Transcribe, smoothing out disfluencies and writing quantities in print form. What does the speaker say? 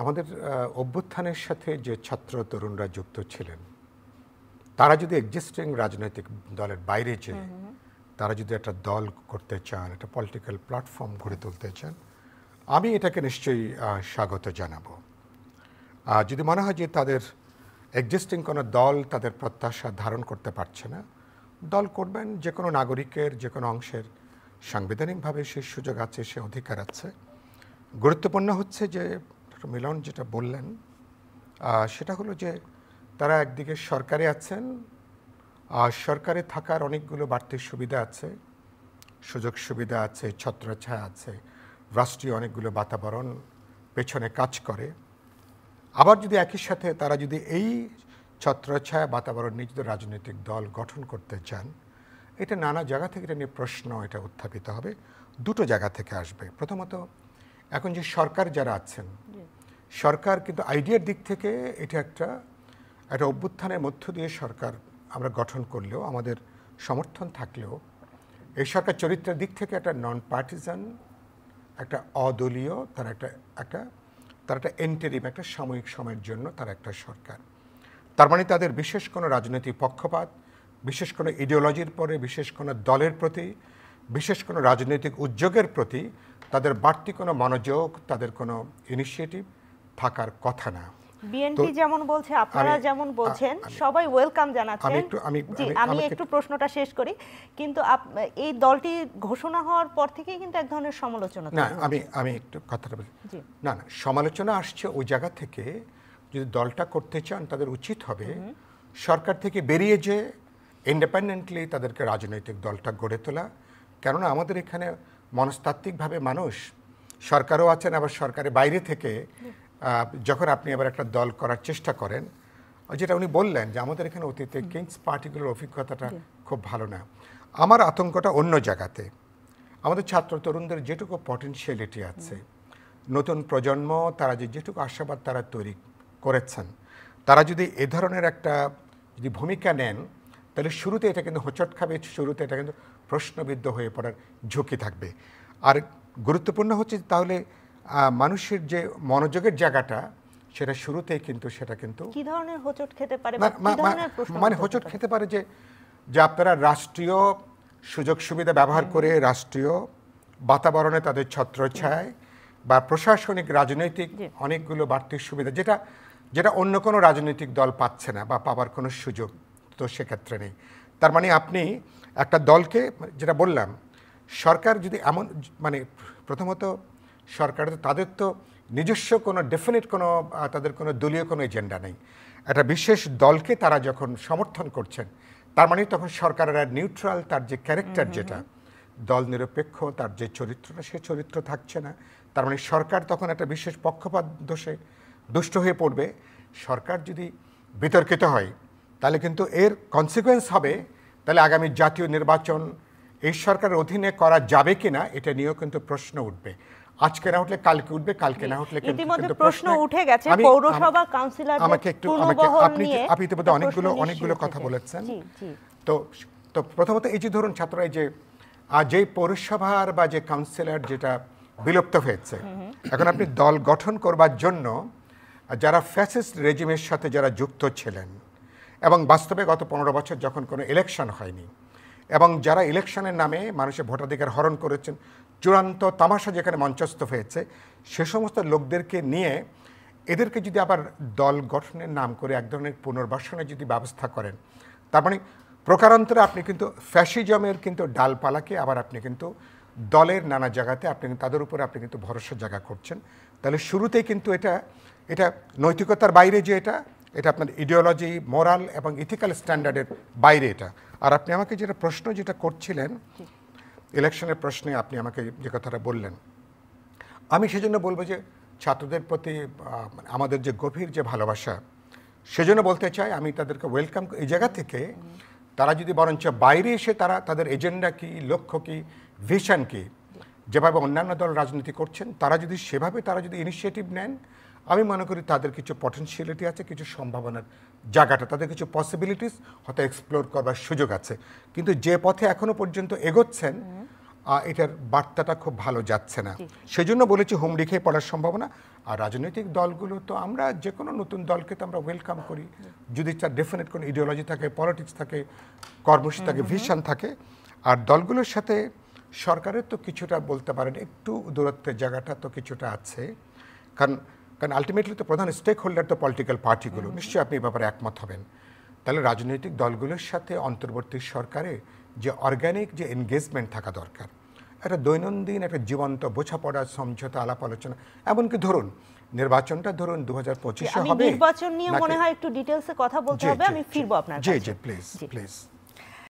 আমাদের অভ্যুত্থানের সাথে যে ছাত্র তরুণরা যুক্ত ছিলেন, তারা যদি এক্সিস্টিং রাজনৈতিক দলের বাইরে যেয়ে তারা যদি একটা দল করতে চান, একটা পলিটিক্যাল প্ল্যাটফর্ম গড়ে তুলতে চান, আমি এটাকে নিশ্চয়ই স্বাগত জানাবো। যদি মনে হয় যে তাদের এক্সিস্টিং কোনো দল তাদের প্রত্যাশা ধারণ করতে পারছে না, দল করবেন। যে কোনো নাগরিকের যে কোনো অংশের সাংবিধানিকভাবে সেই সুযোগ আছে, সে অধিকার আছে। গুরুত্বপূর্ণ হচ্ছে যে মিলন যেটা বললেন, সেটা হলো যে তারা একদিকে সরকারে আছেন, সরকারে থাকার অনেকগুলো বাড়তি সুবিধা আছে, সুযোগ সুবিধা আছে, ছত্রছায়া আছে, রাষ্ট্রীয় অনেকগুলো বাতাবরণ পেছনে কাজ করে। আবার যদি একই সাথে তারা যদি এই ছত্রছায়া বাতাবরণ নিজেদের রাজনৈতিক দল গঠন করতে চান, এটা নানা জায়গা থেকে এটা নিয়ে প্রশ্ন এটা উত্থাপিত হবে। দুটো জায়গা থেকে আসবে। প্রথমত, এখন যে সরকার যারা আছেন, সরকার কিন্তু আইডিয়ার দিক থেকে এটা একটা অভ্যুত্থানের মধ্য দিয়ে সরকার আমরা গঠন করলেও, আমাদের সমর্থন থাকলেও, এই সরকার চরিত্রের দিক থেকে একটা নন পার্টিজান, একটা অদলীয়, তারা একটা এন্টারিম, একটা সাময়িক সময়ের জন্য তারা একটা সরকার। তার মানে তাদের বিশেষ কোনো রাজনৈতিক পক্ষপাত, বিশেষ কোনো ইডিওলজির পরে, বিশেষ কোনো দলের প্রতি, বিশেষ কোনো রাজনৈতিক উদ্যোগের প্রতি তাদের বাড়তি কোনো মনোযোগ, তাদের কোনো ইনিশিয়েটিভ থাকার কথা না। বিএনপি যেমন বলছে, আপনারা যেমন বলছেন, সবাই ওয়েলকাম জানাচ্ছেন। আমি একটু প্রশ্নটা শেষ করি। কিন্তু এই দলটি ঘোষণা হওয়ার পর থেকেই কিন্তু এক ধরনের সমালোচনা। না, আমি একটু কথাটা বলি। না, সমালোচনা আসছে ওই জায়গা থেকে, যদি দলটা করতে চান তাদের উচিত হবে সরকার থেকে বেরিয়ে যে ইন্ডিপেন্ডেন্টলি তাদেরকে রাজনৈতিক দলটা গড়ে তোলা। কেননা আমাদের এখানে মনস্তাত্ত্বিকভাবে মানুষ সরকারও আছেন, আবার সরকারের বাইরে থেকে যখন আপনি আবার একটা দল করার চেষ্টা করেন, যেটা উনি বললেন যে আমাদের এখানে অতীতে কিংস পার্টিগুলোর অভিজ্ঞতাটা খুব ভালো না। আমার আতঙ্কটা অন্য জায়গাতে। আমাদের ছাত্র তরুণদের যেটুকু পটেনশিয়ালিটি আছে, নতুন প্রজন্ম, তারা যেটুকু আশাবাদ তারা তৈরি করেছেন, তারা যদি এ ধরনের একটা যদি ভূমিকা নেন, তাহলে শুরুতে এটা কিন্তু হোঁচট খাবে, শুরুতে এটা কিন্তু প্রশ্নবিদ্ধ হয়ে পড়ার ঝুঁকি থাকবে। আর গুরুত্বপূর্ণ হচ্ছে তাহলে মানুষের যে মনোযোগের জায়গাটা, সেটা শুরুতেই কিন্তু সেটা কিন্তু কি ধরনের হোঁচট খেতে পারে, মানে হোঁচট খেতে পারে যে আপনারা রাষ্ট্রীয় সুযোগ সুবিধা ব্যবহার করে রাষ্ট্রীয় বাতাবরণে তাদের ছত্রছায়ায় বা প্রশাসনিক রাজনৈতিক অনেকগুলো বাড়তি সুবিধা, যেটা অন্য কোনো রাজনৈতিক দল পাচ্ছে না বা পাবার কোনো সুযোগ তো সেক্ষেত্রে নেই। তার মানে আপনি একটা দলকে, যেটা বললাম, সরকার যদি এমন, মানে প্রথমত সরকার তাদের তো নিজস্ব কোনো ডেফিনিট কোনো তাদের কোনো দলীয় কোনো এজেন্ডা নেই। একটা বিশেষ দলকে তারা যখন সমর্থন করছেন, তার মানে তখন সরকারের আর নিউট্রাল, তার যে ক্যারেক্টার, যেটা দল নিরপেক্ষ, তার যে চরিত্রটা, সে চরিত্র থাকছে না। তার মানে সরকার তখন একটা বিশেষ পক্ষপাত দোষে দুষ্ট হয়ে পড়বে। সরকার যদি বিতর্কিত হয়, তাহলে কিন্তু এর কনসিকুয়েন্স হবে, তাহলে আগামী জাতীয় নির্বাচন এই সরকারের অধীনে করা যাবে কিনা, এটা নিয়েও কিন্তু প্রশ্ন উঠবে। আজকে না উঠলে কালকে উঠবে, কালকে না উঠলে কিন্তু প্রশ্ন উঠে গেছে। পৌরসভা কাউন্সিলর আপনি ইতিমধ্যে অনেকগুলো কথা বলেছেন। তো প্রথমত এই যে ধরুন ছাত্ররা যে পৌরসভার বা যে কাউন্সিলর যেটা বিলুপ্ত হয়েছে, এখন আপনি দল গঠন করবার জন্য যারা ফ্যাসিস্ট রেজিমের সাথে যারা যুক্ত ছিলেন, এবং বাস্তবে গত 15 বছর যখন কোনো ইলেকশন হয়নি, এবং যারা ইলেকশনের নামে মানুষের ভোটাধিকার হরণ করেছেন, চূড়ান্ত তামাশা যেখানে মঞ্চস্থ হয়েছে, সে সমস্ত লোকদেরকে নিয়ে এদেরকে যদি আবার দল গঠনের নাম করে এক ধরনের পুনর্বাসনের যদি ব্যবস্থা করেন, তার মানে প্রকারান্তরে আপনি কিন্তু ফ্যাসিজমের কিন্তু ডালপালাকে আবার আপনি কিন্তু দলের নানা জায়গাতে আপনি তাদের উপরে আপনি কিন্তু ভরসার জায়গা করছেন। তাহলে শুরুতেই কিন্তু এটা নৈতিকতার বাইরে, যে এটা আপনার ইডিওলজি, মোরাল এবং ইথিক্যাল স্ট্যান্ডার্ডের বাইরে এটা। আর আপনি আমাকে যেটা প্রশ্ন যেটা করছিলেন, ইলেকশনের প্রশ্নে আপনি আমাকে যে কথাটা বললেন, আমি সেজন্য বলবো যে ছাত্রদের প্রতি আমাদের যে গভীর যে ভালোবাসা, সেজন্য বলতে চাই আমি তাদেরকে ওয়েলকাম এই জায়গা থেকে। তারা যদি বরঞ্চ বাইরে এসে তাদের এজেন্ডা কি, লক্ষ্য কি, ভিশন কি, যেভাবে অন্যান্য দল রাজনীতি করছেন, তারা যদি ইনিশিয়েটিভ নেন, আমি মনে করি তাদের কিছু পটেনশিয়ালিটি আছে, কিছু সম্ভাবনার জায়গাটা, তাদের কিছু পসিবিলিটিস হয়তো এক্সপ্লোর করবার সুযোগ আছে। কিন্তু যে পথে এখনো পর্যন্ত এগোচ্ছেন, এটার বার্তাটা খুব ভালো যাচ্ছে না। সেজন্য বলেছি হুমড়ি খেয়ে পড়ার সম্ভাবনা। আর রাজনৈতিক দলগুলো তো আমরা যে কোনো নতুন দলকে তো আমরা ওয়েলকাম করি, যদি তার ডেফিনেট কোনো ইডিওলজি থাকে, পলিটিক্স থাকে, কর্মসূচি থাকে, ভিশন থাকে। আর দলগুলোর সাথে সরকারের তো কিছুটা বলতে পারেন একটু দূরত্বের জায়গাটা তো কিছুটা আছে, কারণ আলটিমেটলি তো প্রধান স্টেক হোল্ডার তো পলিটিক্যাল পার্টিগুলো, নিশ্চয়ই আপনি এই ব্যাপারে একমত হবেন। তাহলে রাজনৈতিক দলগুলোর সাথে অন্তর্বর্তী সরকারে যে অর্গানিক যে এনগেজমেন্ট থাকা দরকার, একটা দৈনন্দিন একটা জীবন্ত বোঝাপড়া, সমঝোতা, আলাপ আলোচনা, এমনকি ধরুন নির্বাচনটা ধরুন 2025-এ হবে, নির্বাচন নিয়ে মনে হয় একটু ডিটেইলসে কথা বলতে হবে, আমি ফিরবো আপনার কাছে। জি প্লিজ।